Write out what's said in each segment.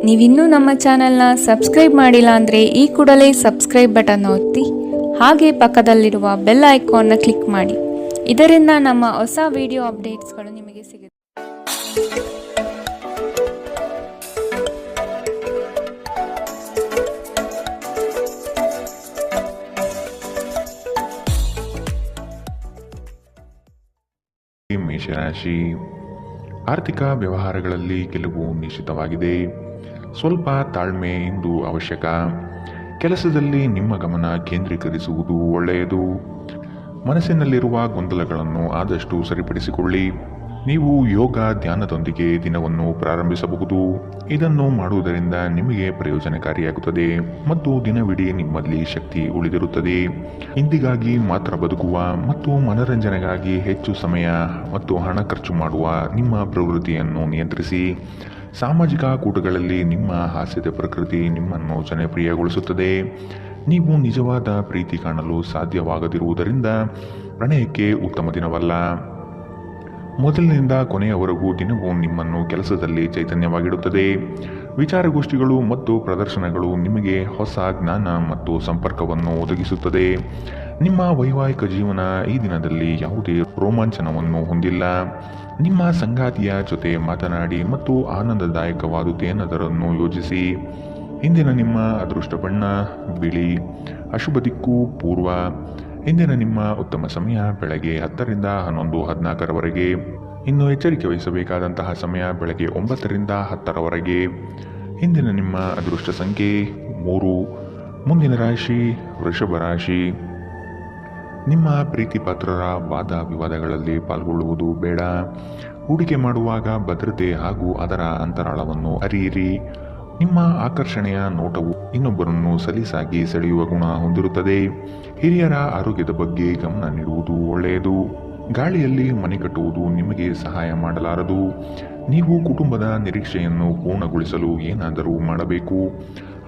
ನೀವಿನ್ನೂ ನಮ್ಮ ಚಾನೆಲ್ನ ಸಬ್ಸ್ಕ್ರೈಬ್ ಮಾಡಿಲ್ಲ ಅಂದರೆ ಈ ಕೂಡಲೇ ಸಬ್ಸ್ಕ್ರೈಬ್ ಬಟನ್ ಒತ್ತಿ ಹಾಗೆ ಪಕ್ಕದಲ್ಲಿರುವ ಬೆಲ್ ಐಕಾನ್ನ ಕ್ಲಿಕ್ ಮಾಡಿ. ಇದರಿಂದ ನಮ್ಮ ಹೊಸ ವಿಡಿಯೋ ಅಪ್ಡೇಟ್ಸ್ಗಳು ನಿಮಗೆ ಸಿಗುತ್ತೆ. ಮೇಷರಾಶಿ, ಆರ್ಥಿಕ ವ್ಯವಹಾರಗಳಲ್ಲಿ ಗೆಲುವು ನಿಶ್ಚಿತವಾಗಿದೆ. ಸ್ವಲ್ಪ ತಾಳ್ಮೆ ಇಂದು ಅವಶ್ಯಕ. ಕೆಲಸದಲ್ಲಿ ನಿಮ್ಮ ಗಮನ ಕೇಂದ್ರೀಕರಿಸುವುದು ಒಳ್ಳೆಯದು. ಮನಸ್ಸಿನಲ್ಲಿರುವ ಗೊಂದಲಗಳನ್ನು ಆದಷ್ಟು ಸರಿಪಡಿಸಿಕೊಳ್ಳಿ. ನೀವು ಯೋಗ ಧ್ಯಾನದೊಂದಿಗೆ ದಿನವನ್ನು ಪ್ರಾರಂಭಿಸಬಹುದು. ಇದನ್ನು ಮಾಡುವುದರಿಂದ ನಿಮಗೆ ಪ್ರಯೋಜನಕಾರಿಯಾಗುತ್ತದೆ ಮತ್ತು ದಿನವಿಡೀ ನಿಮ್ಮಲ್ಲಿ ಶಕ್ತಿ ಉಳಿದಿರುತ್ತದೆ. ಇಂದಿಗಾಗಿ ಮಾತ್ರ ಬದುಕುವ ಮತ್ತು ಮನರಂಜನೆಗಾಗಿ ಹೆಚ್ಚು ಸಮಯ ಮತ್ತು ಹಣ ಖರ್ಚು ಮಾಡುವ ನಿಮ್ಮ ಪ್ರವೃತ್ತಿಯನ್ನು ನಿಯಂತ್ರಿಸಿ. ಸಾಮಾಜಿಕ ಕೂಟಗಳಲ್ಲಿ ನಿಮ್ಮ ಹಾಸ್ಯದ ಪ್ರಕೃತಿ ನಿಮ್ಮನ್ನು ಜನಪ್ರಿಯಗೊಳಿಸುತ್ತದೆ. ನೀವು ನಿಜವಾದ ಪ್ರೀತಿ ಕಾಣಲು ಸಾಧ್ಯವಾಗದಿರುವುದರಿಂದ ಪ್ರಣಯಕ್ಕೆ ಉತ್ತಮ ದಿನವಲ್ಲ. ಮೊದಲಿನಿಂದ ಕೊನೆಯವರೆಗೂ ದಿನವೂ ನಿಮ್ಮನ್ನು ಕೆಲಸದಲ್ಲಿ ಚೈತನ್ಯವಾಗಿಡುತ್ತದೆ. ವಿಚಾರಗೋಷ್ಠಿಗಳು ಮತ್ತು ಪ್ರದರ್ಶನಗಳು ನಿಮಗೆ ಹೊಸ ಜ್ಞಾನ ಮತ್ತು ಸಂಪರ್ಕವನ್ನು ಒದಗಿಸುತ್ತದೆ. ನಿಮ್ಮ ವೈವಾಹಿಕ ಜೀವನ ಈ ದಿನದಲ್ಲಿ ಯಾವುದೇ ರೋಮಾಂಚನವನ್ನು ಹೊಂದಿಲ್ಲ. ನಿಮ್ಮ ಸಂಗಾತಿಯ ಜೊತೆ ಮಾತನಾಡಿ ಮತ್ತು ಆನಂದದಾಯಕವಾದುದೇನಾದರನ್ನು ಯೋಜಿಸಿ. ಇಂದಿನ ನಿಮ್ಮ ಅದೃಷ್ಟ ಬಣ್ಣ ಬಿಳಿ. ಅಶುಭ ದಿಕ್ಕು ಪೂರ್ವ. ಇಂದಿನ ನಿಮ್ಮ ಉತ್ತಮ ಸಮಯ ಬೆಳಗ್ಗೆ 10 ರಿಂದ 11:14 ಇನ್ನು ಎಚ್ಚರಿಕೆ ವಹಿಸಬೇಕಾದಂತಹ ಸಮಯ ಬೆಳಗ್ಗೆ 9 ರಿಂದ 10 ಇಂದಿನ ನಿಮ್ಮ ಅದೃಷ್ಟ ಸಂಖ್ಯೆ 3. ಮುಂದಿನ ರಾಶಿ ವೃಷಭ ರಾಶಿ. ನಿಮ್ಮ ಪ್ರೀತಿ ಪಾತ್ರರ ವಾದ ವಿವಾದಗಳಲ್ಲಿ ಪಾಲ್ಗೊಳ್ಳುವುದು ಬೇಡ. ಹೂಡಿಕೆ ಮಾಡುವಾಗ ಭದ್ರತೆ ಹಾಗೂ ಅದರ ಅಂತರಾಳವನ್ನು ಅರಿಯಿರಿ. ನಿಮ್ಮ ಆಕರ್ಷಣೆಯ ನೋಟವು ಇನ್ನೊಬ್ಬರನ್ನು ಸಲೀಸಾಗಿ ಸೆಳೆಯುವ ಗುಣ ಹೊಂದಿರುತ್ತದೆ. ಹಿರಿಯರ ಆರೋಗ್ಯದ ಬಗ್ಗೆ ಗಮನ ನೀಡುವುದು ಒಳ್ಳೆಯದು. ಗಾಳಿಯಲ್ಲಿ ಮನೆ ಕಟ್ಟುವುದು ನಿಮಗೆ ಸಹಾಯ ಮಾಡಲಾರದು. ನೀವು ಕುಟುಂಬದ ನಿರೀಕ್ಷೆಯನ್ನು ಪೂರ್ಣಗೊಳಿಸಲು ಏನಾದರೂ ಮಾಡಬೇಕು.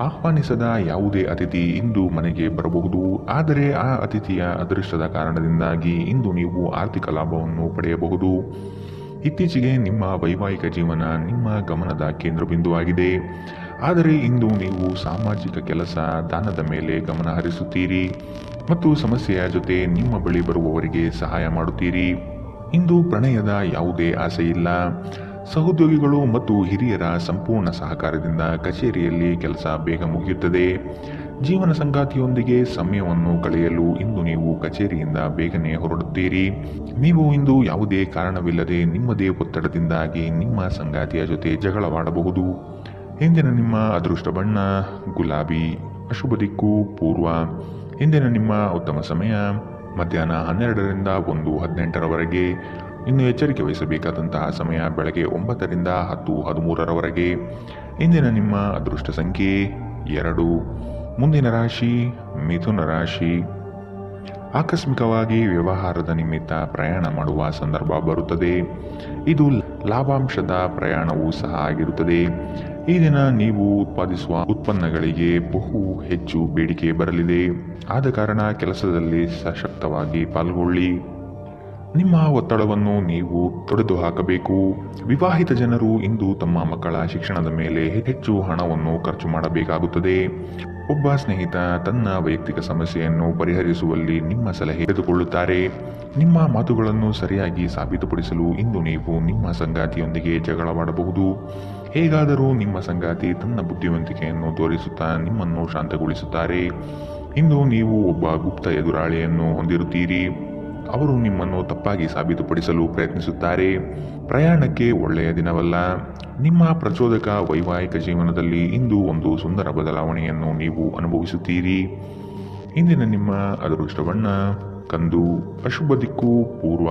ಆಹ್ವಾನಿಸದ ಯಾವುದೇ ಅತಿಥಿ ಇಂದು ಮನೆಗೆ ಬರಬಹುದು. ಆದರೆ ಆ ಅತಿಥಿಯ ಅದೃಷ್ಟದ ಕಾರಣದಿಂದಾಗಿ ಇಂದು ನೀವು ಆರ್ಥಿಕ ಲಾಭವನ್ನು ಪಡೆಯಬಹುದು. ಇತ್ತೀಚೆಗೆ ನಿಮ್ಮ ವೈವಾಹಿಕ ಜೀವನ ನಿಮ್ಮ ಗಮನದ ಕೇಂದ್ರಬಿಂದುವಾಗಿದೆ. ಆದರೆ ಇಂದು ನೀವು ಸಾಮಾಜಿಕ ಕೆಲಸ ದಾನದ ಮೇಲೆ ಗಮನ ಹರಿಸುತ್ತೀರಿ ಮತ್ತು ಸಮಸ್ಯೆಯ ಜೊತೆ ನಿಮ್ಮ ಬಳಿ ಬರುವವರಿಗೆ ಸಹಾಯ ಮಾಡುತ್ತೀರಿ. ಇಂದು ಪ್ರಣಯದ ಯಾವುದೇ ಆಸೆ ಇಲ್ಲ. ಸಹೋದ್ಯೋಗಿಗಳು ಮತ್ತು ಹಿರಿಯರ ಸಂಪೂರ್ಣ ಸಹಕಾರದಿಂದ ಕಚೇರಿಯಲ್ಲಿ ಕೆಲಸ ಬೇಗ ಮುಗಿಯುತ್ತದೆ. ಜೀವನ ಸಂಗಾತಿಯೊಂದಿಗೆ ಸಮಯವನ್ನು ಕಳೆಯಲು ಇಂದು ನೀವು ಕಚೇರಿಯಿಂದ ಬೇಗನೆ ಹೊರಡುತ್ತೀರಿ. ನೀವು ಇಂದು ಯಾವುದೇ ಕಾರಣವಿಲ್ಲದೆ ನಿಮ್ಮದೇ ಒತ್ತಡದಿಂದಾಗಿ ನಿಮ್ಮ ಸಂಗಾತಿಯ ಜೊತೆ ಜಗಳವಾಡಬಹುದು. ಇಂದಿನ ನಿಮ್ಮ ಅದೃಷ್ಟ ಬಣ್ಣ ಗುಲಾಬಿ. ಅಶುಭ ದಿಕ್ಕು ಪೂರ್ವ. ಇಂದಿನ ನಿಮ್ಮ ಉತ್ತಮ ಸಮಯ ಮಧ್ಯಾಹ್ನ 12 ರಿಂದ 1:18 ಇನ್ನು ಎಚ್ಚರಿಕೆ ವಹಿಸಬೇಕಾದಂತಹ ಸಮಯ ಬೆಳಗ್ಗೆ 9 ರಿಂದ 10:13 ಇಂದಿನ ನಿಮ್ಮ ಅದೃಷ್ಟ ಸಂಖ್ಯೆ 2. ಮುಂದಿನ ರಾಶಿ ಮಿಥುನ ರಾಶಿ. ಆಕಸ್ಮಿಕವಾಗಿ ವ್ಯವಹಾರದ ನಿಮಿತ್ತ ಪ್ರಯಾಣ ಮಾಡುವ ಸಂದರ್ಭ ಬರುತ್ತದೆ. ಇದು ಲಾಭಾಂಶದ ಪ್ರಯಾಣವೂ ಸಹ ಆಗಿರುತ್ತದೆ. ಈ ದಿನ ನೀವು ಉತ್ಪಾದಿಸುವ ಉತ್ಪನ್ನಗಳಿಗೆ ಬಹು ಹೆಚ್ಚು ಬೇಡಿಕೆ ಬರಲಿದೆ. ಆದ ಕಾರಣ ಕೆಲಸದಲ್ಲಿ ಸಶಕ್ತವಾಗಿ ಪಾಲ್ಗೊಳ್ಳಿ. ನಿಮ್ಮ ಒತ್ತಡವನ್ನು ನೀವು ತೊಡೆದು ಹಾಕಬೇಕು. ವಿವಾಹಿತ ಜನರು ಇಂದು ತಮ್ಮ ಮಕ್ಕಳ ಶಿಕ್ಷಣದ ಮೇಲೆ ಹೆಚ್ಚು ಹಣವನ್ನು ಖರ್ಚು ಮಾಡಬೇಕಾಗುತ್ತದೆ. ಒಬ್ಬ ಸ್ನೇಹಿತ ತನ್ನ ವೈಯಕ್ತಿಕ ಸಮಸ್ಯೆಯನ್ನು ಪರಿಹರಿಸುವಲ್ಲಿ ನಿಮ್ಮ ಸಲಹೆ ತೆಗೆದುಕೊಳ್ಳುತ್ತಾರೆ. ನಿಮ್ಮ ಮಾತುಗಳನ್ನು ಸರಿಯಾಗಿ ಸಾಬೀತುಪಡಿಸಲು ಇಂದು ನೀವು ನಿಮ್ಮ ಸಂಗಾತಿಯೊಂದಿಗೆ ಜಗಳವಾಡಬಹುದು. ಹೇಗಾದರೂ ನಿಮ್ಮ ಸಂಗಾತಿ ತನ್ನ ಬುದ್ಧಿವಂತಿಕೆಯನ್ನು ತೋರಿಸುತ್ತಾ ನಿಮ್ಮನ್ನು ಶಾಂತಗೊಳಿಸುತ್ತಾರೆ. ಇಂದು ನೀವು ಒಬ್ಬ ಗುಪ್ತ ಎದುರಾಳಿಯನ್ನು ಹೊಂದಿರುತ್ತೀರಿ. ಅವರು ನಿಮ್ಮನ್ನು ತಪ್ಪಾಗಿ ಸಾಬೀತುಪಡಿಸಲು ಪ್ರಯತ್ನಿಸುತ್ತಾರೆ. ಪ್ರಯಾಣಕ್ಕೆ ಒಳ್ಳೆಯ ದಿನವಲ್ಲ. ನಿಮ್ಮ ಪ್ರಚೋದಕ ವೈವಾಹಿಕ ಜೀವನದಲ್ಲಿ ಇಂದು ಒಂದು ಸುಂದರ ಬದಲಾವಣೆಯನ್ನು ನೀವು ಅನುಭವಿಸುತ್ತೀರಿ. ಇಂದಿನ ನಿಮ್ಮ ಅದೃಷ್ಟ ಬಣ್ಣ ಕಂದು. ಅಶುಭ ದಿಕ್ಕು ಪೂರ್ವ.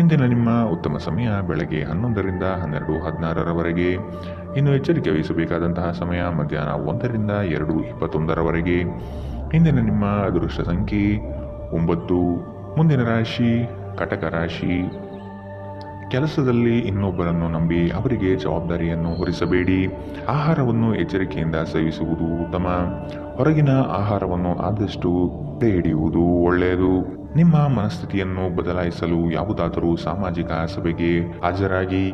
ಇಂದಿನ ನಿಮ್ಮ ಉತ್ತಮ ಸಮಯ ಬೆಳಗ್ಗೆ 11 ರಿಂದ 12:16 ಇನ್ನು ಎಚ್ಚರಿಕೆ ವಹಿಸಬೇಕಾದಂತಹ ಸಮಯ ಮಧ್ಯಾಹ್ನ 1 ರಿಂದ 2:21 ಇಂದಿನ ನಿಮ್ಮ ಅದೃಷ್ಟ ಸಂಖ್ಯೆ 9. ಮುಂದಿನ ರಾಶಿ ಕಟಕ ರಾಶಿ. ಕೆಲಸದಲ್ಲಿ ಇನ್ನೊಬ್ಬರನ್ನು ನಂಬಿ ಅವರಿಗೆ ಜವಾಬ್ದಾರಿಯನ್ನು ಹೊರಿಸಬೇಡಿ. ಆಹಾರವನ್ನು ಎಚ್ಚರಿಕೆಯಿಂದ ಸೇವಿಸುವುದು ಉತ್ತಮ. ಹೊರಗಿನ ಆಹಾರವನ್ನು ಆದಷ್ಟು ತಡೆ ಹಿಡಿಯುವುದು ಒಳ್ಳೆಯದು. ನಿಮ್ಮ ಮನಸ್ಥಿತಿಯನ್ನು ಬದಲಾಯಿಸಲು ಯಾವುದಾದರೂ ಸಾಮಾಜಿಕ ಸಭೆಗೆ ಹಾಜರಾಗಿ.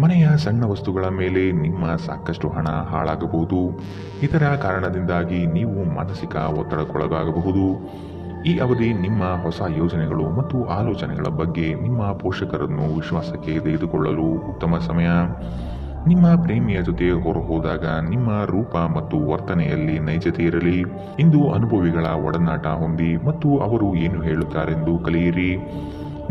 ಮನೆಯ ಸಣ್ಣ ವಸ್ತುಗಳ ಮೇಲೆ ನಿಮ್ಮ ಸಾಕಷ್ಟು ಹಣ ಹಾಳಾಗಬಹುದು. ಇದರ ಕಾರಣದಿಂದಾಗಿ ನೀವು ಮಾನಸಿಕ ಒತ್ತಡಕ್ಕೊಳಗಾಗಬಹುದು. ಈ ಅವಧಿ ನಿಮ್ಮ ಹೊಸ ಯೋಜನೆಗಳು ಮತ್ತು ಆಲೋಚನೆಗಳ ಬಗ್ಗೆ ನಿಮ್ಮ ಪೋಷಕರನ್ನು ವಿಶ್ವಾಸಕ್ಕೆ ತೆಗೆದುಕೊಳ್ಳಲು ಉತ್ತಮ ಸಮಯ. ನಿಮ್ಮ ಪ್ರೇಮಿಯ ಜೊತೆ ಹೊರಹೋದಾಗ ನಿಮ್ಮ ರೂಪ ಮತ್ತು ವರ್ತನೆಯಲ್ಲಿ ನೈಜತೆ ಇರಲಿ. ಇಂದು ಅನುಭವಿಗಳ ಒಡನಾಟ ಹೊಂದಿ ಮತ್ತು ಅವರು ಏನು ಹೇಳುತ್ತಾರೆಂದು ಕಲಿಯಿರಿ.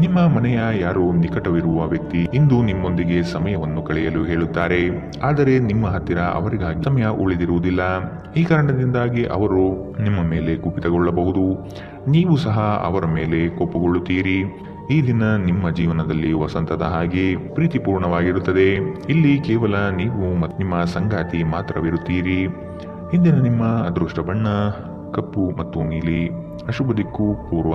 ನಿಮ್ಮ ಮನೆಯ ಯಾರೋ ನಿಕಟವಿರುವ ವ್ಯಕ್ತಿ ಇಂದು ನಿಮ್ಮೊಂದಿಗೆ ಸಮಯವನ್ನು ಕಳೆಯಲು ಹೇಳುತ್ತಾರೆ, ಆದರೆ ನಿಮ್ಮ ಹತ್ತಿರ ಅವರಿಗಾಗಿ ಸಮಯ ಉಳಿದಿರುವುದಿಲ್ಲ. ಈ ಕಾರಣದಿಂದಾಗಿ ಅವರು ನಿಮ್ಮ ಮೇಲೆ ಕುಪಿತಗೊಳ್ಳಬಹುದು. ನೀವು ಸಹ ಅವರ ಮೇಲೆ ಕೋಪಗೊಳ್ಳುತ್ತೀರಿ. ಈ ದಿನ ನಿಮ್ಮ ಜೀವನದಲ್ಲಿ ವಸಂತದ ಹಾಗೆ ಪ್ರೀತಿಪೂರ್ಣವಾಗಿರುತ್ತದೆ. ಇಲ್ಲಿ ಕೇವಲ ನೀವು ಮತ್ತು ನಿಮ್ಮ ಸಂಗಾತಿ ಮಾತ್ರವಿರುತ್ತೀರಿ. ಇಂದಿನ ನಿಮ್ಮ ಅದೃಷ್ಟ ಬಣ್ಣ ಕಪ್ಪು ಮತ್ತು ನೀಲಿ. ಅಶುಭ ದಿಕ್ಕು ಪೂರ್ವ.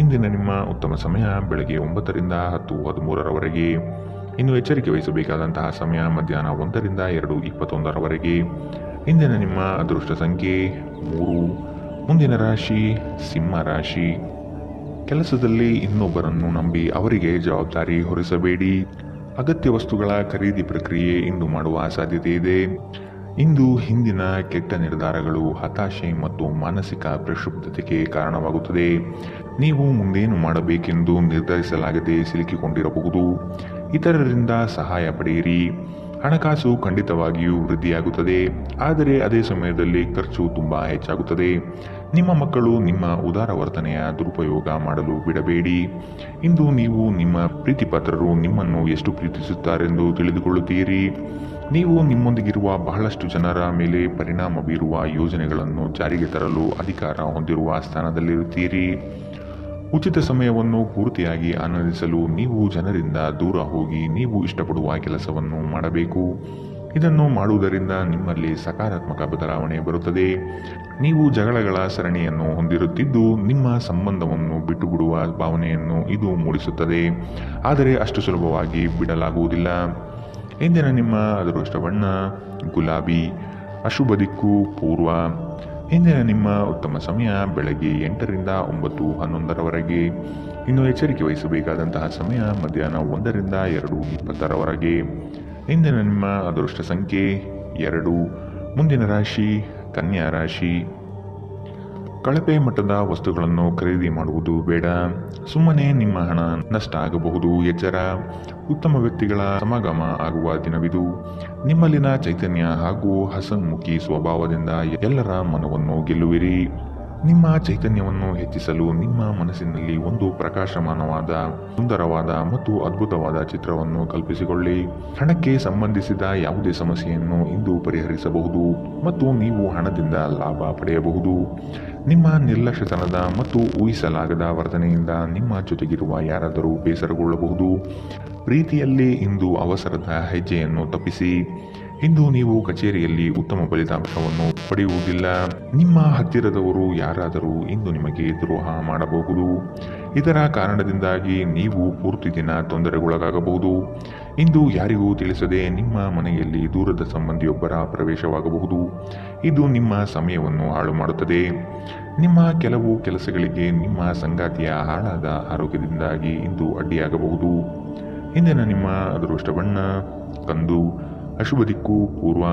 ಇಂದಿನ ನಿಮ್ಮ ಉತ್ತಮ ಸಮಯ ಬೆಳಗ್ಗೆ 9 ರಿಂದ 10:13ರವರೆಗೆ. ಇನ್ನು ಎಚ್ಚರಿಕೆ ವಹಿಸಬೇಕಾದಂತಹ ಸಮಯ ಮಧ್ಯಾಹ್ನ 1 ರಿಂದ 2:21ರವರೆಗೆ. ಇಂದಿನ ನಿಮ್ಮ ಅದೃಷ್ಟ ಸಂಖ್ಯೆ 3. ಮುಂದಿನ ರಾಶಿ ಸಿಂಹ ರಾಶಿ. ಕೆಲಸದಲ್ಲಿ ಇನ್ನೊಬ್ಬರನ್ನು ನಂಬಿ ಅವರಿಗೆ ಜವಾಬ್ದಾರಿ ಹೊರಿಸಬೇಡಿ. ಅಗತ್ಯ ವಸ್ತುಗಳ ಖರೀದಿ ಪ್ರಕ್ರಿಯೆ ಇಂದು ಮಾಡುವ ಸಾಧ್ಯತೆ ಇದೆ. ಇಂದು ಹಿಂದಿನ ಕೆಟ್ಟ ನಿರ್ಧಾರಗಳು ಹತಾಶೆ ಮತ್ತು ಮಾನಸಿಕ ಪ್ರಕ್ಷುಬ್ಧತೆಗೆ ಕಾರಣವಾಗುತ್ತದೆ. ನೀವು ಮುಂದೇನು ಮಾಡಬೇಕೆಂದು ನಿರ್ಧರಿಸಲಾಗದೆ ಸಿಲುಕಿಕೊಂಡಿರಬಹುದು. ಇತರರಿಂದ ಸಹಾಯ ಪಡೆಯಿರಿ. ಹಣಕಾಸು ಖಂಡಿತವಾಗಿಯೂ ವೃದ್ಧಿಯಾಗುತ್ತದೆ, ಆದರೆ ಅದೇ ಸಮಯದಲ್ಲಿ ಖರ್ಚು ತುಂಬ ಹೆಚ್ಚಾಗುತ್ತದೆ. ನಿಮ್ಮ ಮಕ್ಕಳು ನಿಮ್ಮ ಉದಾರ ವರ್ತನೆಯ ದುರುಪಯೋಗ ಮಾಡಲು ಬಿಡಬೇಡಿ. ಇಂದು ನೀವು ನಿಮ್ಮ ಪ್ರೀತಿಪಾತ್ರರು ನಿಮ್ಮನ್ನು ಎಷ್ಟು ಪ್ರೀತಿಸುತ್ತಾರೆಂದು ತಿಳಿದುಕೊಳ್ಳುತ್ತೀರಿ. ನೀವು ನಿಮ್ಮೊಂದಿಗಿರುವ ಬಹಳಷ್ಟು ಜನರ ಮೇಲೆ ಪರಿಣಾಮ ಬೀರುವ ಯೋಜನೆಗಳನ್ನು ಜಾರಿಗೆ ತರಲು ಅಧಿಕಾರ ಹೊಂದಿರುವ ಸ್ಥಾನದಲ್ಲಿರುತ್ತೀರಿ. ಉಚಿತ ಸಮಯವನ್ನು ಪೂರ್ತಿಯಾಗಿ ಆನಂದಿಸಲು ನೀವು ಜನರಿಂದ ದೂರ ಹೋಗಿ ನೀವು ಇಷ್ಟಪಡುವ ಕೆಲಸವನ್ನು ಮಾಡಬೇಕು. ಇದನ್ನು ಮಾಡುವುದರಿಂದ ನಿಮ್ಮಲ್ಲಿ ಸಕಾರಾತ್ಮಕ ಬದಲಾವಣೆ ಬರುತ್ತದೆ. ನೀವು ಜಗಳಗಳ ಸರಣಿಯನ್ನು ಹೊಂದಿರುತ್ತಿದ್ದು ನಿಮ್ಮ ಸಂಬಂಧವನ್ನು ಬಿಟ್ಟುಬಿಡುವ ಭಾವನೆಯನ್ನು ಇದು ಮೂಡಿಸುತ್ತದೆ, ಆದರೆ ಅಷ್ಟು ಸುಲಭವಾಗಿ ಬಿಡಲಾಗುವುದಿಲ್ಲ. ಇಂದಿನ ನಿಮ್ಮ ಅದೃಷ್ಟ ಬಣ್ಣ ಗುಲಾಬಿ. ಅಶುಭ ದಿಕ್ಕು ಪೂರ್ವ. ಇಂದಿನ ನಿಮ್ಮ ಉತ್ತಮ ಸಮಯ ಬೆಳಗ್ಗೆ 8 ರಿಂದ 9:11ರವರೆಗೆ. ಇನ್ನು ಎಚ್ಚರಿಕೆ ವಹಿಸಬೇಕಾದಂತಹ ಸಮಯ ಮಧ್ಯಾಹ್ನ 1 ರಿಂದ 2:20ರವರೆಗೆ. ಇಂದಿನ ನಿಮ್ಮ ಅದೃಷ್ಟ ಸಂಖ್ಯೆ 2. ಮುಂದಿನ ರಾಶಿ ಕನ್ಯಾ ರಾಶಿ. ಕಳಪೆ ಮಟ್ಟದ ವಸ್ತುಗಳನ್ನು ಖರೀದಿ ಮಾಡುವುದು ಬೇಡ. ಸುಮ್ಮನೆ ನಿಮ್ಮ ಹಣ ನಷ್ಟ ಆಗಬಹುದು. ಎಚ್ಚರ. ಉತ್ತಮ ವ್ಯಕ್ತಿಗಳ ಸಮಾಗಮ ಆಗುವ ದಿನವಿದು. ನಿಮ್ಮಲ್ಲಿನ ಚೈತನ್ಯ ಹಾಗೂ ಹಸನ್ಮುಖಿ ಸ್ವಭಾವದಿಂದ ಎಲ್ಲರ ಮನವನ್ನು ಗೆಲ್ಲುವಿರಿ. ನಿಮ್ಮ ಚೈತನ್ಯವನ್ನು ಹೆಚ್ಚಿಸಲು ನಿಮ್ಮ ಮನಸ್ಸಿನಲ್ಲಿ ಒಂದು ಪ್ರಕಾಶಮಾನವಾದ, ಸುಂದರವಾದ ಮತ್ತು ಅದ್ಭುತವಾದ ಚಿತ್ರವನ್ನು ಕಲ್ಪಿಸಿಕೊಳ್ಳಿ. ಹಣಕ್ಕೆ ಸಂಬಂಧಿಸಿದ ಯಾವುದೇ ಸಮಸ್ಯೆಯನ್ನು ಇಂದು ಪರಿಹರಿಸಬಹುದು ಮತ್ತು ನೀವು ಹಣದಿಂದ ಲಾಭ ಪಡೆಯಬಹುದು. ನಿಮ್ಮ ನಿರ್ಲಕ್ಷ್ಯತನದ ಮತ್ತು ಊಹಿಸಲಾಗದ ವರ್ತನೆಯಿಂದ ನಿಮ್ಮ ಜೊತೆಗಿರುವ ಯಾರಾದರೂ ಬೇಸರಗೊಳ್ಳಬಹುದು. ಪ್ರೀತಿಯಲ್ಲಿ ಇಂದು ಅವಸರದ ಹೆಜ್ಜೆಯನ್ನು ತಪ್ಪಿಸಿ. ಇಂದು ನೀವು ಕಚೇರಿಯಲ್ಲಿ ಉತ್ತಮ ಫಲಿತಾಂಶವನ್ನು ಪಡೆಯುವುದಿಲ್ಲ. ನಿಮ್ಮ ಹತ್ತಿರದವರು ಯಾರಾದರೂ ಇಂದು ನಿಮಗೆ ದ್ರೋಹ ಮಾಡಬಹುದು. ಇದರ ಕಾರಣದಿಂದಾಗಿ ನೀವು ಪೂರ್ತಿ ದಿನ ತೊಂದರೆಗೊಳಗಾಗಬಹುದು. ಇಂದು ಯಾರಿಗೂ ತಿಳಿಸದೆ ನಿಮ್ಮ ಮನೆಯಲ್ಲಿ ದೂರದ ಸಂಬಂಧಿಯೊಬ್ಬರ ಪ್ರವೇಶವಾಗಬಹುದು. ಇದು ನಿಮ್ಮ ಸಮಯವನ್ನು ಹಾಳು ಮಾಡುತ್ತದೆ. ನಿಮ್ಮ ಕೆಲವು ಕೆಲಸಗಳಿಗೆ ನಿಮ್ಮ ಸಂಗಾತಿಯ ಹಾಳಾದ ಆರೋಗ್ಯದಿಂದಾಗಿ ಇಂದು ಅಡ್ಡಿಯಾಗಬಹುದು. ಇಂದಿನ ನಿಮ್ಮ ಅದೃಷ್ಟ ಬಣ್ಣ ಕಂದು. ಅಶುಭ ದಿಕ್ಕು ಪೂರ್ವ.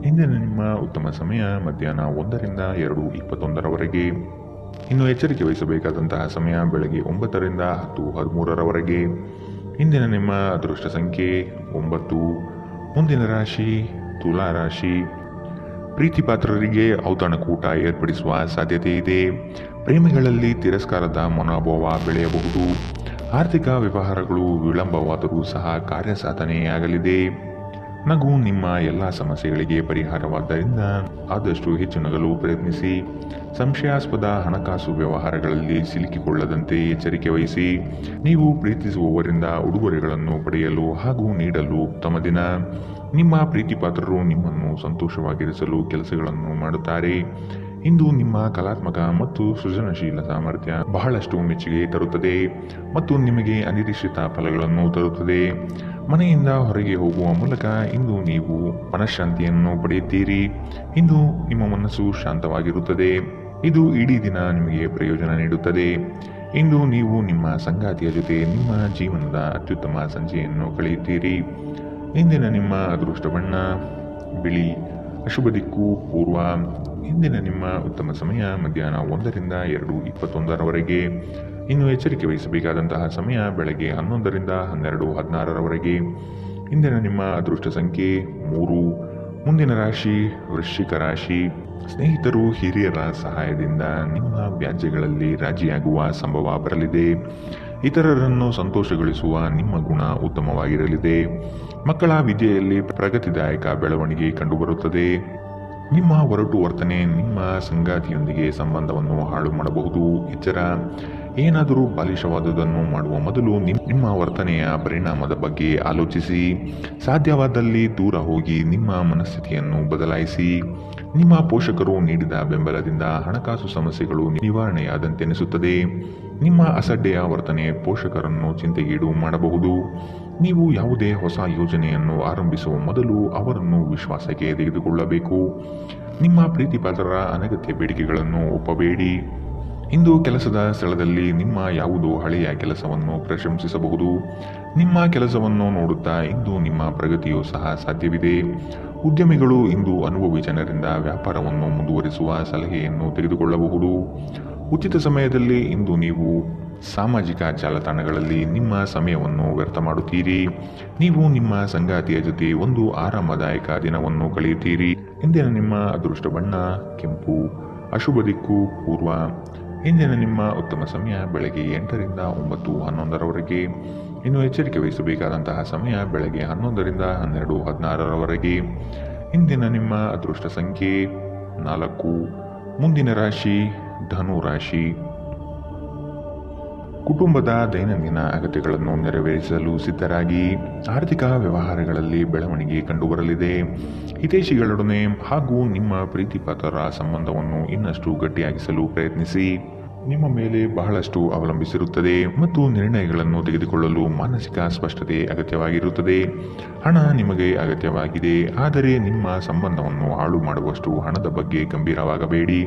ಇಂದಿನ ನಿಮ್ಮ ಉತ್ತಮ ಸಮಯ ಮಧ್ಯಾಹ್ನ 1 ರಿಂದ 2:21ರವರೆಗೆ. ಇನ್ನು ಎಚ್ಚರಿಕೆ ವಹಿಸಬೇಕಾದಂತಹ ಸಮಯ ಬೆಳಗ್ಗೆ 9 ರಿಂದ 10:13ರವರೆಗೆ. ಇಂದಿನ ನಿಮ್ಮ ಅದೃಷ್ಟ ಸಂಖ್ಯೆ 9. ಮುಂದಿನ ರಾಶಿ ತುಲಾ ರಾಶಿ. ಪ್ರೀತಿಪಾತ್ರರಿಗೆ ಔತಣಕೂಟ ಏರ್ಪಡಿಸುವ ಸಾಧ್ಯತೆ ಇದೆ. ಪ್ರೇಮಿಗಳಲ್ಲಿ ತಿರಸ್ಕಾರದ ಮನೋಭಾವ ಬೆಳೆಯಬಹುದು. ಆರ್ಥಿಕ ವ್ಯವಹಾರಗಳು ವಿಳಂಬವಾದರೂ ಸಹ ಕಾರ್ಯಸಾಧನೆಯಾಗಲಿದೆ. ನಗು ನಿಮ್ಮ ಎಲ್ಲ ಸಮಸ್ಯೆಗಳಿಗೆ ಪರಿಹಾರವಾದ್ದರಿಂದ ಆದಷ್ಟು ಹೆಚ್ಚು ನಗಲು ಪ್ರಯತ್ನಿಸಿ. ಸಂಶಯಾಸ್ಪದ ಹಣಕಾಸು ವ್ಯವಹಾರಗಳಲ್ಲಿ ಸಿಲುಕಿಕೊಳ್ಳದಂತೆ ಎಚ್ಚರಿಕೆ ವಹಿಸಿ. ನೀವು ಪ್ರೀತಿಸುವವರಿಂದ ಉಡುಗೊರೆಗಳನ್ನು ಪಡೆಯಲು ಹಾಗೂ ನೀಡಲು ಉತ್ತಮ ದಿನ. ನಿಮ್ಮ ಪ್ರೀತಿಪಾತ್ರರು ನಿಮ್ಮನ್ನು ಸಂತೋಷವಾಗಿರಿಸಲು ಕೆಲಸಗಳನ್ನು ಮಾಡುತ್ತಾರೆ. ಇಂದು ನಿಮ್ಮ ಕಲಾತ್ಮಕ ಮತ್ತು ಸೃಜನಶೀಲ ಸಾಮರ್ಥ್ಯ ಬಹಳಷ್ಟು ಮೆಚ್ಚುಗೆ ತರುತ್ತದೆ ಮತ್ತು ನಿಮಗೆ ಅನಿರೀಕ್ಷಿತ ಫಲಗಳನ್ನು ತರುತ್ತದೆ. ಮನೆಯಿಂದ ಹೊರಗೆ ಹೋಗುವ ಮೂಲಕ ಇಂದು ನೀವು ಮನಃಶಾಂತಿಯನ್ನು ಪಡೆಯುತ್ತೀರಿ. ಇಂದು ನಿಮ್ಮ ಮನಸ್ಸು ಶಾಂತವಾಗಿರುತ್ತದೆ. ಇದು ಇಡೀ ದಿನ ನಿಮಗೆ ಪ್ರಯೋಜನ ನೀಡುತ್ತದೆ. ಇಂದು ನೀವು ನಿಮ್ಮ ಸಂಗಾತಿಯ ಜೊತೆ ನಿಮ್ಮ ಜೀವನದ ಅತ್ಯುತ್ತಮ ಸಂಜೆಯನ್ನು ಕಳೆಯುತ್ತೀರಿ. ಇಂದಿನ ನಿಮ್ಮ ಅದೃಷ್ಟ ಬಣ್ಣ ಬಿಳಿ. ಅಶುಭ ದಿಕ್ಕು ಪೂರ್ವ. ಇಂದಿನ ನಿಮ್ಮ ಉತ್ತಮ ಸಮಯ ಮಧ್ಯಾಹ್ನ 1ರಿಂದ 2:21 ಇನ್ನು ಎಚ್ಚರಿಕೆ ವಹಿಸಬೇಕಾದಂತಹ ಸಮಯ ಬೆಳಗ್ಗೆ 11ರಿಂದ 12:16 ಇಂದಿನ ನಿಮ್ಮ ಅದೃಷ್ಟ ಸಂಖ್ಯೆ 3. ಮುಂದಿನ ರಾಶಿ ವೃಶ್ಚಿಕ ರಾಶಿ. ಸ್ನೇಹಿತರು, ಹಿರಿಯರ ಸಹಾಯದಿಂದ ನಿಮ್ಮ ವ್ಯಾಜ್ಯಗಳಲ್ಲಿ ರಾಜಿಯಾಗುವ ಸಂಭವ ಬರಲಿದೆ. ಇತರರನ್ನು ಸಂತೋಷಗೊಳಿಸುವ ನಿಮ್ಮ ಗುಣ ಉತ್ತಮವಾಗಿರಲಿದೆ. ಮಕ್ಕಳ ವಿದ್ಯೆಯಲ್ಲಿ ಪ್ರಗತಿದಾಯಕ ಬೆಳವಣಿಗೆ ಕಂಡುಬರುತ್ತದೆ. ನಿಮ್ಮ ಒರಟು ವರ್ತನೆ ನಿಮ್ಮ ಸಂಗಾತಿಯೊಂದಿಗೆ ಸಂಬಂಧವನ್ನು ಹಾಳು ಮಾಡಬಹುದು. ಎಚ್ಚರ, ಏನಾದರೂ ಬಾಲಿಶವಾದುದನ್ನು ಮಾಡುವ ಮೊದಲು ನಿಮ್ಮ ವರ್ತನೆಯ ಪರಿಣಾಮದ ಬಗ್ಗೆ ಆಲೋಚಿಸಿ. ಸಾಧ್ಯವಾದಲ್ಲಿ ದೂರ ಹೋಗಿ ನಿಮ್ಮ ಮನಸ್ಥಿತಿಯನ್ನು ಬದಲಾಯಿಸಿ. ನಿಮ್ಮ ಪೋಷಕರು ನೀಡಿದ ಬೆಂಬಲದಿಂದ ಹಣಕಾಸು ಸಮಸ್ಯೆಗಳು ನಿವಾರಣೆಯಾದಂತೆನಿಸುತ್ತದೆ. ನಿಮ್ಮ ಅಸಡ್ಡೆಯ ವರ್ತನೆ ಪೋಷಕರನ್ನು ಚಿಂತೆಗೀಡು ಮಾಡಬಹುದು. ನೀವು ಯಾವುದೇ ಹೊಸ ಯೋಜನೆಯನ್ನು ಆರಂಭಿಸುವ ಮೊದಲು ಅವರನ್ನು ವಿಶ್ವಾಸಕ್ಕೆ ತೆಗೆದುಕೊಳ್ಳಬೇಕು. ನಿಮ್ಮ ಪ್ರೀತಿಪಾತ್ರರ ಅನಗತ್ಯ ಬೇಡಿಕೆಗಳನ್ನು ಒಪ್ಪಬೇಡಿ. ಇಂದು ಕೆಲಸದ ಸ್ಥಳದಲ್ಲಿ ನಿಮ್ಮ ಯಾವುದೋ ಹಳೆಯ ಕೆಲಸವನ್ನು ಪ್ರಶಂಸಿಸಬಹುದು. ನಿಮ್ಮ ಕೆಲಸವನ್ನು ನೋಡುತ್ತಾ ಇಂದು ನಿಮ್ಮ ಪ್ರಗತಿಯೂ ಸಹ ಸಾಧ್ಯವಿದೆ. ಉದ್ಯಮಿಗಳು ಇಂದು ಅನುಭವಿ ಜನರಿಂದ ವ್ಯಾಪಾರವನ್ನು ಮುಂದುವರಿಸುವ ಸಲಹೆಯನ್ನು ತೆಗೆದುಕೊಳ್ಳಬಹುದು. ಉಚಿತ ಸಮಯದಲ್ಲಿ ಇಂದು ನೀವು ಸಾಮಾಜಿಕ ಜಾಲತಾಣಗಳಲ್ಲಿ ನಿಮ್ಮ ಸಮಯವನ್ನು ವ್ಯರ್ಥ ಮಾಡುತ್ತೀರಿ. ನೀವು ನಿಮ್ಮ ಸಂಗಾತಿಯ ಜೊತೆ ಒಂದು ಆರಾಮದಾಯಕ ದಿನವನ್ನು ಕಳೆಯುತ್ತೀರಿ. ಇಂದಿನ ನಿಮ್ಮ ಅದೃಷ್ಟ ಬಣ್ಣ ಕೆಂಪು. ಅಶುಭ ದಿಕ್ಕು ಪೂರ್ವ. ಇಂದಿನ ನಿಮ್ಮ ಉತ್ತಮ ಸಮಯ ಬೆಳಗ್ಗೆ 8ರಿಂದ 9:11 ಇನ್ನು ಎಚ್ಚರಿಕೆ ವಹಿಸಬೇಕಾದಂತಹ ಸಮಯ ಬೆಳಗ್ಗೆ 11ರಿಂದ 12:16 ಇಂದಿನ ನಿಮ್ಮ ಅದೃಷ್ಟ ಸಂಖ್ಯೆ 4. ಮುಂದಿನ ರಾಶಿ ಧನು ರಾಶಿ. ಕುಟುಂಬದ ದೈನಂದಿನ ಅಗತ್ಯಗಳನ್ನು ನೆರವೇರಿಸಲು ಸಿದ್ಧರಾಗಿ. ಆರ್ಥಿಕ ವ್ಯವಹಾರಗಳಲ್ಲಿ ಬೆಳವಣಿಗೆ ಕಂಡುಬರಲಿದೆ. ಹಿತೈಷಿಗಳೊಡನೆ ಹಾಗೂ ನಿಮ್ಮ ಪ್ರೀತಿಪಾತ್ರರ ಸಂಬಂಧವನ್ನು ಇನ್ನಷ್ಟು ಗಟ್ಟಿಯಾಗಿಸಲು ಪ್ರಯತ್ನಿಸಿ. ನಿಮ್ಮ ಮೇಲೆ ಬಹಳಷ್ಟು ಅವಲಂಬಿಸಿರುತ್ತದೆ ಮತ್ತು ನಿರ್ಣಯಗಳನ್ನು ತೆಗೆದುಕೊಳ್ಳಲು ಮಾನಸಿಕ ಸ್ಪಷ್ಟತೆ ಅಗತ್ಯವಾಗಿರುತ್ತದೆ. ಹಣ ನಿಮಗೆ ಅಗತ್ಯವಾಗಿದೆ, ಆದರೆ ನಿಮ್ಮ ಸಂಬಂಧವನ್ನು ಹಾಳು ಮಾಡುವಷ್ಟು ಹಣದ ಬಗ್ಗೆ ಗಂಭೀರವಾಗಬೇಡಿ.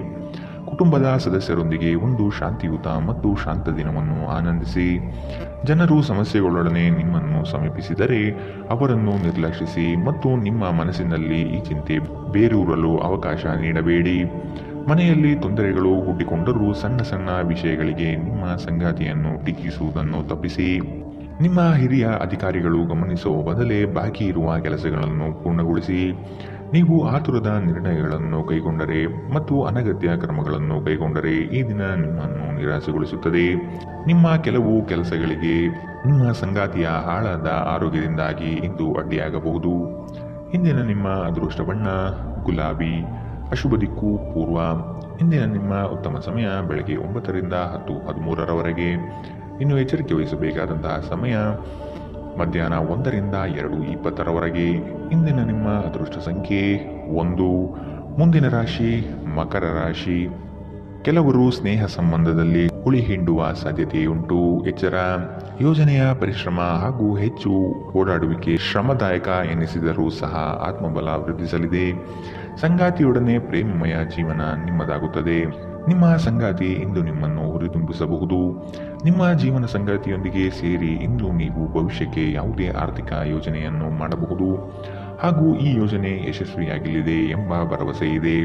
ಕುಟುಂಬದ ಸದಸ್ಯರೊಂದಿಗೆ ಒಂದು ಶಾಂತಿಯುತ ಮತ್ತು ಶಾಂತ ದಿನವನ್ನು ಆನಂದಿಸಿ. ಜನರು ಸಮಸ್ಯೆಗಳೊಡನೆ ನಿಮ್ಮನ್ನು ಸಮೀಪಿಸಿದರೆ ಅವರನ್ನು ನಿರ್ಲಕ್ಷಿಸಿ ಮತ್ತು ನಿಮ್ಮ ಮನಸ್ಸಿನಲ್ಲಿ ಈ ಚಿಂತೆ ಬೇರೂರಲು ಅವಕಾಶ ನೀಡಬೇಡಿ. ಮನೆಯಲ್ಲಿ ತೊಂದರೆಗಳು ಹುಟ್ಟಿಕೊಂಡರೂ ಸಣ್ಣ ಸಣ್ಣ ವಿಷಯಗಳಿಗೆ ನಿಮ್ಮ ಸಂಗಾತಿಯನ್ನು ಟೀಕಿಸುವುದನ್ನು ತಪ್ಪಿಸಿ. ನಿಮ್ಮ ಹಿರಿಯ ಅಧಿಕಾರಿಗಳು ಗಮನಿಸುವ ಬದಲೇ ಬಾಕಿ ಇರುವ ಕೆಲಸಗಳನ್ನು ಪೂರ್ಣಗೊಳಿಸಿ. ನೀವು ಆತುರದ ನಿರ್ಣಯಗಳನ್ನು ಕೈಗೊಂಡರೆ ಮತ್ತು ಅನಗತ್ಯ ಕ್ರಮಗಳನ್ನು ಕೈಗೊಂಡರೆ ಈ ದಿನ ನಿಮ್ಮನ್ನು ನಿರಾಸೆಗೊಳಿಸುತ್ತದೆ. ನಿಮ್ಮ ಕೆಲವು ಕೆಲಸಗಳಿಗೆ ನಿಮ್ಮ ಸಂಗಾತಿಯ ಹಾಳಾದ ಆರೋಗ್ಯದಿಂದಾಗಿ ಇಂದು ಅಡ್ಡಿಯಾಗಬಹುದು. ಇಂದಿನ ನಿಮ್ಮ ಅದೃಷ್ಟ ಬಣ್ಣ ಗುಲಾಬಿ. ಅಶುಭ ದಿಕ್ಕು ಪೂರ್ವ. ಇಂದಿನ ನಿಮ್ಮ ಉತ್ತಮ ಸಮಯ ಬೆಳಗ್ಗೆ 9ರಿಂದ 10:13 ಇನ್ನು ಎಚ್ಚರಿಕೆ ವಹಿಸಬೇಕಾದಂತಹ ಸಮಯ ಮಧ್ಯಾಹ್ನ 1ರಿಂದ 2:20 ಇಂದಿನ ನಿಮ್ಮ ಅದೃಷ್ಟ ಸಂಖ್ಯೆ 1. ಮುಂದಿನ ರಾಶಿ ಮಕರ ರಾಶಿ. ಕೆಲವರು ಸ್ನೇಹ ಸಂಬಂಧದಲ್ಲಿ ಹುಳಿ ಹಿಂಡುವ ಸಾಧ್ಯತೆಯುಂಟು. ಎಚ್ಚರ, ಯೋಜನೆಯ ಪರಿಶ್ರಮ ಹಾಗೂ ಹೆಚ್ಚು ಓಡಾಡುವಿಕೆ ಶ್ರಮದಾಯಕ ಎನಿಸಿದರೂ ಸಹ ಆತ್ಮಬಲ ವೃದ್ಧಿಸಲಿದೆ. ಸಂಗಾತಿಯೊಡನೆ ಪ್ರೇಮಮಯ ಜೀವನ ನಿಮ್ಮದಾಗುತ್ತದೆ. ನಿಮ್ಮ ಸಂಗಾತಿ ಇಂದು ನಿಮ್ಮನ್ನು ಹುರಿದುಂಬಿಸಬಹುದು. ನಿಮ್ಮ ಜೀವನ ಸಂಗಾತಿಯೊಂದಿಗೆ ಸೇರಿ ಇಂದು ನೀವು ಭವಿಷ್ಯಕ್ಕೆ ಯಾವುದೇ ಆರ್ಥಿಕ ಯೋಜನೆಯನ್ನು ಮಾಡಬಹುದು ಹಾಗೂ ಈ ಯೋಜನೆ ಯಶಸ್ವಿಯಾಗಲಿದೆ ಎಂಬ ಭರವಸೆ ಇದೆ.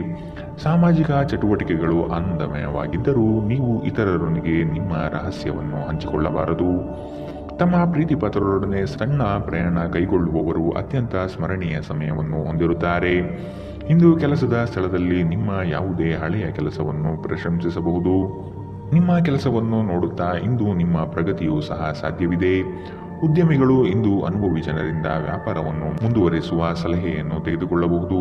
ಸಾಮಾಜಿಕ ಚಟುವಟಿಕೆಗಳು ಆನಂದಮಯವಾಗಿದ್ದರೂ ನೀವು ಇತರರೊಂದಿಗೆ ನಿಮ್ಮ ರಹಸ್ಯವನ್ನು ಹಂಚಿಕೊಳ್ಳಬಾರದು. ತಮ್ಮ ಪ್ರೀತಿಪಾತ್ರರೊಡನೆ ಸಣ್ಣ ಪ್ರಯಾಣ ಕೈಗೊಳ್ಳುವವರು ಅತ್ಯಂತ ಸ್ಮರಣೀಯ ಸಮಯವನ್ನು ಹೊಂದಿರುತ್ತಾರೆ. ಇಂದು ಕೆಲಸದ ಸ್ಥಳದಲ್ಲಿ ನಿಮ್ಮ ಯಾವುದೇ ಹಳೆಯ ಕೆಲಸವನ್ನು ಪ್ರಶಂಸಿಸಬಹುದು. ನಿಮ್ಮ ಕೆಲಸವನ್ನು ನೋಡುತ್ತಾ ಇಂದು ನಿಮ್ಮ ಪ್ರಗತಿಯೂ ಸಹ ಸಾಧ್ಯವಿದೆ. ಉದ್ಯಮಿಗಳು ಇಂದು ಅನುಭವಿ ಜನರಿಂದ ವ್ಯಾಪಾರವನ್ನು ಮುಂದುವರಿಸುವ ಸಲಹೆಯನ್ನು ತೆಗೆದುಕೊಳ್ಳಬಹುದು.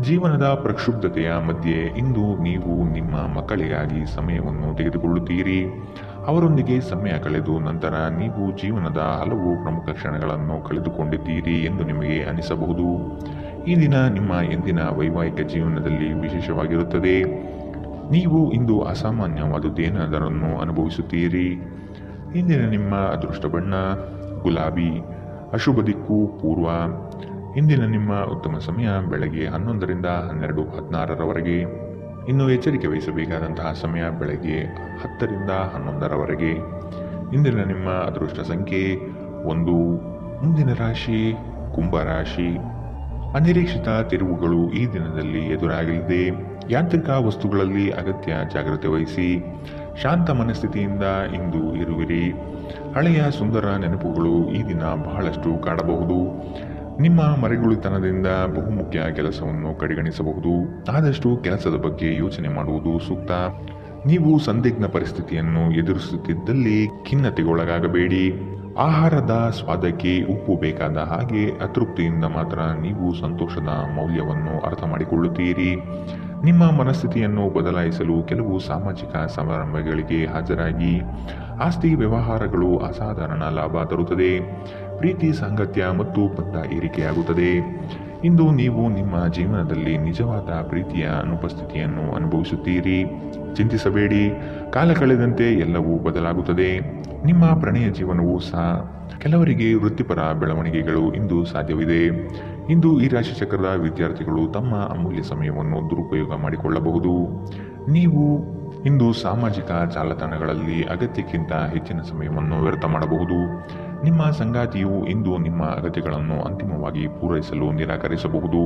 ಜೀವನದ ಪ್ರಕ್ಷುಬ್ಧತೆಯ ಮಧ್ಯೆ ಇಂದು ನೀವು ನಿಮ್ಮ ಮಕ್ಕಳಿಗಾಗಿ ಸಮಯವನ್ನು ತೆಗೆದುಕೊಳ್ಳುತ್ತೀರಿ. ಅವರೊಂದಿಗೆ ಸಮಯ ಕಳೆದು ನಂತರ ನೀವು ಜೀವನದ ಹಲವು ಪ್ರಮುಖ ಕ್ಷಣಗಳನ್ನು ಕಳೆದುಕೊಂಡಿದ್ದೀರಿ ಎಂದು ನಿಮಗೆ ಅನಿಸಬಹುದು. ಈ ದಿನ ನಿಮ್ಮ ಎಂದಿನ ವೈವಾಹಿಕ ಜೀವನದಲ್ಲಿ ವಿಶೇಷವಾಗಿರುತ್ತದೆ. ನೀವು ಇಂದು ಅಸಾಮಾನ್ಯವಾದುದೇನಾದರನ್ನು ಅನುಭವಿಸುತ್ತೀರಿ. ಇಂದಿನ ನಿಮ್ಮ ಅದೃಷ್ಟ ಬಣ್ಣ ಗುಲಾಬಿ. ಅಶುಭ ದಿಕ್ಕು ಪೂರ್ವ. ಇಂದಿನ ನಿಮ್ಮ ಉತ್ತಮ ಸಮಯ ಬೆಳಗ್ಗೆ 11ರಿಂದ 12:16 ಇನ್ನು ಎಚ್ಚರಿಕೆ ವಹಿಸಬೇಕಾದಂತಹ ಸಮಯ ಬೆಳಗ್ಗೆ 10 ರಿಂದ 11ರವರೆಗೆ. ಇಂದಿನ ನಿಮ್ಮ ಅದೃಷ್ಟ ಸಂಖ್ಯೆ 1. ಮುಂದಿನ ರಾಶಿ ಕುಂಭರಾಶಿ. ಅನಿರೀಕ್ಷಿತ ತಿರುವುಗಳು ಈ ದಿನದಲ್ಲಿ ಎದುರಾಗಲಿದೆ. ಯಾಂತ್ರಿಕ ವಸ್ತುಗಳಲ್ಲಿ ಅಗತ್ಯ ಜಾಗ್ರತೆ ವಹಿಸಿ. ಶಾಂತ ಮನಸ್ಥಿತಿಯಿಂದ ಇಂದು ಇರುವಿರಿ. ಹಳೆಯ ಸುಂದರ ನೆನಪುಗಳು ಈ ದಿನ ಬಹಳಷ್ಟು ಕಾಡಬಹುದು. ನಿಮ್ಮ ಮರೆಗುಳಿತನದಿಂದ ಬಹುಮುಖ್ಯ ಕೆಲಸವನ್ನು ಕಡೆಗಣಿಸಬಹುದು. ಆದಷ್ಟು ಕೆಲಸದ ಬಗ್ಗೆ ಯೋಚನೆ ಮಾಡುವುದು ಸೂಕ್ತ. ನೀವು ಸಂದಿಗ್ಧ ಪರಿಸ್ಥಿತಿಯನ್ನು ಎದುರಿಸುತ್ತಿದ್ದಲ್ಲಿ ಖಿನ್ನತೆಗೊಳಗಾಗಬೇಡಿ. ಆಹಾರದ ಸ್ವಾದಕ್ಕೆ ಉಪ್ಪು ಬೇಕಾದ ಹಾಗೆ ಅತೃಪ್ತಿಯಿಂದ ಮಾತ್ರ ನೀವು ಸಂತೋಷದ ಮೌಲ್ಯವನ್ನು ಅರ್ಥ ಮಾಡಿಕೊಳ್ಳುತ್ತೀರಿ. ನಿಮ್ಮ ಮನಸ್ಥಿತಿಯನ್ನು ಬದಲಾಯಿಸಲು ಕೆಲವು ಸಾಮಾಜಿಕ ಸಮಾರಂಭಗಳಿಗೆ ಹಾಜರಾಗಿ. ಆಸ್ತಿ ವ್ಯವಹಾರಗಳು ಅಸಾಧಾರಣ ಲಾಭ ತರುತ್ತದೆ. ಪ್ರೀತಿ ಸಾಂಗತ್ಯ ಮತ್ತು ಬಂಧ ಏರಿಕೆಯಾಗುತ್ತದೆ. ಇಂದು ನೀವು ನಿಮ್ಮ ಜೀವನದಲ್ಲಿ ನಿಜವಾದ ಪ್ರೀತಿಯ ಅನುಪಸ್ಥಿತಿಯನ್ನು ಅನುಭವಿಸುತ್ತೀರಿ. ಚಿಂತಿಸಬೇಡಿ, ಕಾಲ ಕಳೆದಂತೆ ಎಲ್ಲವೂ ಬದಲಾಗುತ್ತದೆ. ನಿಮ್ಮ ಪ್ರಣಯ ಜೀವನವೂ ಸಹ. ಕೆಲವರಿಗೆ ವೃತ್ತಿಪರ ಬೆಳವಣಿಗೆಗಳು ಇಂದು ಸಾಧ್ಯವಿದೆ. ಇಂದು ಈ ರಾಶಿ ಚಕ್ರದ ವಿದ್ಯಾರ್ಥಿಗಳು ತಮ್ಮ ಅಮೂಲ್ಯ ಸಮಯವನ್ನು ದುರುಪಯೋಗ ಮಾಡಿಕೊಳ್ಳಬಹುದು. ನೀವು ಇಂದು ಸಾಮಾಜಿಕ ಜಾಲತಾಣಗಳಲ್ಲಿ ಅಗತ್ಯಕ್ಕಿಂತ ಹೆಚ್ಚಿನ ಸಮಯವನ್ನು ವ್ಯರ್ಥ ಮಾಡಬಹುದು. ನಿಮ್ಮ ಸಂಗಾತಿಯು ಇಂದು ನಿಮ್ಮ ಅಗತ್ಯಗಳನ್ನು ಅಂತಿಮವಾಗಿ ಪೂರೈಸಲು ನಿರಾಕರಿಸಬಹುದು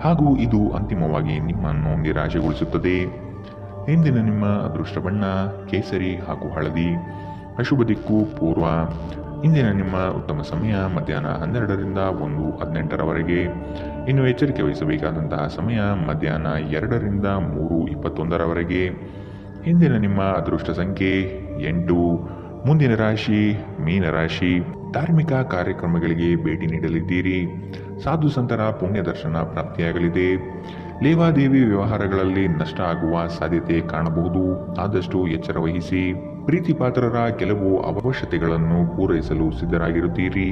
ಹಾಗೂ ಇದು ಅಂತಿಮವಾಗಿ ನಿಮ್ಮನ್ನು ನಿರಾಶೆಗೊಳಿಸುತ್ತದೆ. ಇಂದಿನ ನಿಮ್ಮ ಅದೃಷ್ಟ ಬಣ್ಣ ಕೇಸರಿ ಹಾಗೂ ಹಳದಿ. ಅಶುಭ ದಿಕ್ಕು ಪೂರ್ವ. ಇಂದಿನ ನಿಮ್ಮ ಉತ್ತಮ ಸಮಯ ಮಧ್ಯಾಹ್ನ 12 ರಿಂದ 1:18ರವರೆಗೆ. ಇನ್ನು ಎಚ್ಚರಿಕೆ ವಹಿಸಬೇಕಾದಂತಹ ಸಮಯ ಮಧ್ಯಾಹ್ನ 2 ರಿಂದ 3:21ರವರೆಗೆ. ಇಂದಿನ ನಿಮ್ಮ ಅದೃಷ್ಟ ಸಂಖ್ಯೆ 8. ಮುಂದಿನ ರಾಶಿ ಮೀನರಾಶಿ. ಧಾರ್ಮಿಕ ಕಾರ್ಯಕ್ರಮಗಳಿಗೆ ಭೇಟಿ ನೀಡಲಿದ್ದೀರಿ. ಸಾಧು ಸಂತರ ಪುಣ್ಯ ದರ್ಶನ ಪ್ರಾಪ್ತಿಯಾಗಲಿದೆ. ಲೇವಾದೇವಿ ವ್ಯವಹಾರಗಳಲ್ಲಿ ನಷ್ಟ ಆಗುವ ಸಾಧ್ಯತೆ ಕಾಣಬಹುದು. ಆದಷ್ಟು ಎಚ್ಚರ ವಹಿಸಿ. ಪ್ರೀತಿ ಪಾತ್ರರ ಕೆಲವು ಅವಶ್ಯಕತೆಗಳನ್ನು ಪೂರೈಸಲು ಸಿದ್ಧರಾಗಿರುತ್ತೀರಿ.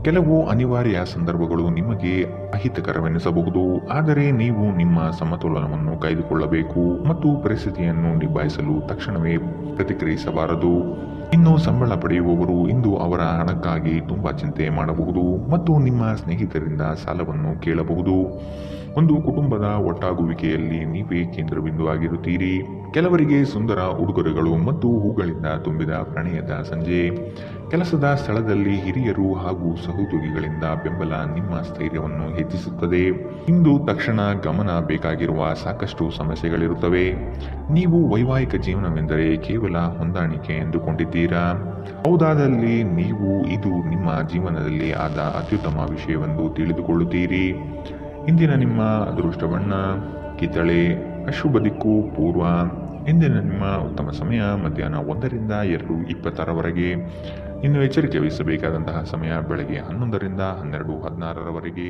ಕೆಲವು ಅನಿವಾರ್ಯ ಸಂದರ್ಭಗಳು ನಿಮಗೆ ಅಹಿತಕರವೆನಿಸಬಹುದು. ಆದರೆ ನೀವು ನಿಮ್ಮ ಸಮತೋಲನವನ್ನು ಕಾಯ್ದುಕೊಳ್ಳಬೇಕು ಮತ್ತು ಪರಿಸ್ಥಿತಿಯನ್ನು ನಿಭಾಯಿಸಲು ತಕ್ಷಣವೇ ಪ್ರತಿಕ್ರಿಯಿಸಬಾರದು. ಇನ್ನು ಸಂಬಳ ಪಡೆಯುವವರು ಇಂದು ಅವರ ಹಣಕ್ಕಾಗಿ ತುಂಬಾ ಚಿಂತೆ ಮಾಡಬಹುದು ಮತ್ತು ನಿಮ್ಮ ಸ್ನೇಹಿತರಿಂದ ಸಾಲವನ್ನು ಕೇಳಬಹುದು. ಒಂದು ಕುಟುಂಬದ ಒಟ್ಟಾಗುವಿಕೆಯಲ್ಲಿ ನೀವೇ ಕೇಂದ್ರಬಿಂದು ಆಗಿರುತ್ತೀರಿ. ಕೆಲವರಿಗೆ ಸುಂದರ ಉಡುಗೊರೆಗಳು ಮತ್ತು ಹೂಗಳಿಂದ ತುಂಬಿದ ಪ್ರಣಯದ ಸಂಜೆ. ಕೆಲಸದ ಸ್ಥಳದಲ್ಲಿ ಹಿರಿಯರು ಹಾಗೂ ಸಹೋದ್ಯೋಗಿಗಳಿಂದ ಬೆಂಬಲ ನಿಮ್ಮ ಸ್ಥೈರ್ಯವನ್ನು ಹೆಚ್ಚಿಸುತ್ತದೆ. ಇಂದು ತಕ್ಷಣ ಗಮನ ಬೇಕಾಗಿರುವ ಸಾಕಷ್ಟು ಸಮಸ್ಯೆಗಳಿರುತ್ತವೆ. ನೀವು ವೈವಾಹಿಕ ಜೀವನವೆಂದರೆ ಕೇವಲ ಹೊಂದಾಣಿಕೆ ಎಂದುಕೊಂಡಿದ್ದೀರಾ. ಹೌದಾದಲ್ಲಿ ನೀವು ಇದು ನಿಮ್ಮ ಜೀವನದಲ್ಲಿ ಆದ ಅತ್ಯುತ್ತಮ ವಿಷಯವೆಂದು ತಿಳಿದುಕೊಳ್ಳುತ್ತೀರಿ. ಇಂದಿನ ನಿಮ್ಮ ಅದೃಷ್ಟ ಬಣ್ಣ ಕಿತ್ತಳೆ. ಅಶುಭ ದಿಕ್ಕು ಪೂರ್ವ. ಇಂದಿನ ನಿಮ್ಮ ಉತ್ತಮ ಸಮಯ ಮಧ್ಯಾಹ್ನ 1 ರಿಂದ 2:20ರವರೆಗೆ. ಇನ್ನು ಎಚ್ಚರಿಕೆ ವಹಿಸಬೇಕಾದಂತಹ ಸಮಯ ಬೆಳಗ್ಗೆ 11 ರಿಂದ 12:16ರವರೆಗೆ.